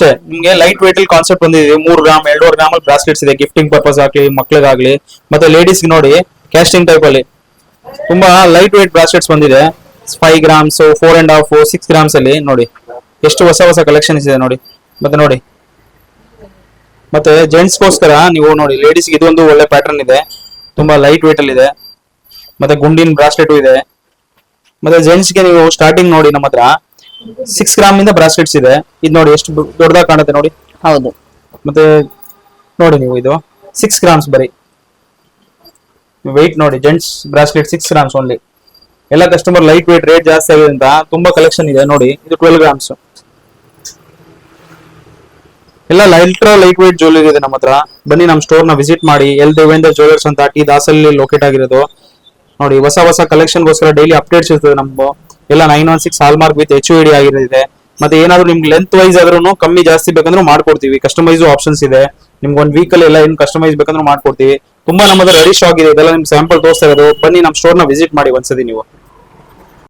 ಅಷ್ಟೇ. ನಿಮ್ಗೆ light weight ಅಲ್ಲಿ ಕಾನ್ಸೆಪ್ಟ್ ಬಂದಿದೆ. 3 ಗ್ರಾಮ್ 2.5 ಗ್ರಾಮ್ ಅಲ್ಲಿ ಬ್ರಾಸ್ಲೆಟ್ಸ್ ಇದೆ, ಗಿಫ್ಟಿಂಗ್ ಪರ್ಪಸ್ ಆಗ್ಲಿ ಮಕ್ಳಿಗಾಗ್ಲಿ. ಮತ್ತೆ ಲೇಡೀಸ್ ನೋಡಿ ಕ್ಯಾಸ್ಟಿಂಗ್ ಟೈಪ್ ಅಲ್ಲಿ ತುಂಬಾ ಲೈಟ್ ವೇಟ್ ಬ್ರಾಸ್ಲೆಟ್ಸ್ ಬಂದಿದೆ. 5 ಗ್ರಾಮ್ಸ್ 4.5 6 ಗ್ರಾಮ್ಸ್ ಅಲ್ಲಿ ನೋಡಿ ಎಷ್ಟು ಹೊಸ ಹೊಸ ಕಲೆಕ್ಷನ್ಸ್ ಇದೆ ನೋಡಿ. ಮತ್ತೆ ನೋಡಿ, ಮತ್ತೆ ಜೆಂಟ್ಸ್ಗೋಸ್ಕರ ನೀವು ನೋಡಿ, ಲೇಡೀಸ್ಗೆ ಇದೊಂದು ಒಳ್ಳೆ ಪ್ಯಾಟರ್ನ್ ಇದೆ, ತುಂಬಾ ಲೈಟ್ ವೇಟ್ ಅಲ್ಲಿ ಇದೆ. ಮತ್ತೆ ಗುಂಡಿನ ಬ್ರಾಸ್ಲೆಟ್ ಇದೆ. ಮತ್ತೆ ಜೆಂಟ್ಸ್ಗೆ ನೀವು ಸ್ಟಾರ್ಟಿಂಗ್ ನೋಡಿ ನಮ್ಮ ಹತ್ರ 6 ಗ್ರಾಮ್ ಇಂದ ಬ್ರಾಸ್ಲೆಟ್ಸ್ ಇದೆ. ಇದು ನೋಡಿ ಎಷ್ಟು ದೊಡ್ಡದಾಗಿ ಕಾಣುತ್ತೆ ನೋಡಿ. ಹೌದು. ಮತ್ತೆ ನೋಡಿ ನೀವು, ಇದು 6 ಗ್ರಾಮ್ಸ್ ಬರೀ ವೆಯ್ಟ್ ನೋಡಿ. Gents bracelet 6 grams only. ಎಲ್ಲ ಕಸ್ಟಮರ್ ಲೈಟ್ ವೇಟ್ ರೇಟ್ ಜಾಸ್ತಿ ಆಗಿದೆ ಅಂತ ತುಂಬಾ ಕಲೆಕ್ಷನ್ ಇದೆ ನೋಡಿ. ಇದು 12 ಗ್ರಾಮ್ಸ್. ಎಲ್ಲ ಲೈಟ್ ವೇಟ್ ಜ್ಯುವೆಲರಿ ಇದೆ ನಮ್ಮ ಹತ್ರ. ಬನ್ನಿ ನಮ್ಮ ಸ್ಟೋರ್ ನ ವಿಸಿಟ್ ಮಾಡಿ. ಎಲ್ ದೇವೇಂದ್ರ ಜ್ಯುವೆಲರ್ಸ್ ಅಂತ ಟಿ ದಾಸಲ್ಲಿ ಲೊಕೇಟ್ ಆಗಿರೋದು ನೋಡಿ. ಹೊಸ ಹೊಸ ಕಲೆಕ್ಷನ್ ಗೋಸ್ಕರ ಡೈಲಿ ಅಪ್ಡೇಟ್ಸ್ ಇರ್ತದೆ ನಮ್ದು. ಎಲ್ಲ 916 ಹಾಲ್ ಮಾರ್ಕ್ ವಿತ್ HUID ಆಗಿರೋದಿದೆ. ಮತ್ತೆ ಏನಾದ್ರು ನಿಮ್ಗೆ ಲೆಂತ್ ವೈಸ್ ಆದ್ರೂ ಕಮ್ಮಿ ಜಾಸ್ತಿ ಬೇಕಂದ್ರೂ ಮಾಡ್ಕೊಡ್ತೀವಿ. ಕಸ್ಟಮೈಸ್ ಆಪ್ಷನ್ಸ್ ಇದೆ. ನಿಮ್ಗೆ ಒಂದು ವೀಕ್ ಅಲ್ಲಿ ಎಲ್ಲ ಏನ್ ಕಸ್ಟಮೈಸ್ ಬೇಕಂದ್ರೂ ಮಾಡ್ಕೊಡ್ತೀವಿ. ತುಂಬಾ ನಮ್ಮದು ರೆಡಿ ಸ್ಟಾಕ್ ಇದೆ. ಇದೆಲ್ಲ ನಿಮ್ ಸ್ಯಾಂಪಲ್ ತೋರಿಸ್ತಾ ಇರೋದು. ಬನ್ನಿ ನಮ್ಮ ಸ್ಟೋರ್ ನ ವಿಸಿಟ್ ಮಾಡಿ ಒಂದ್ಸತಿ ನೀವು.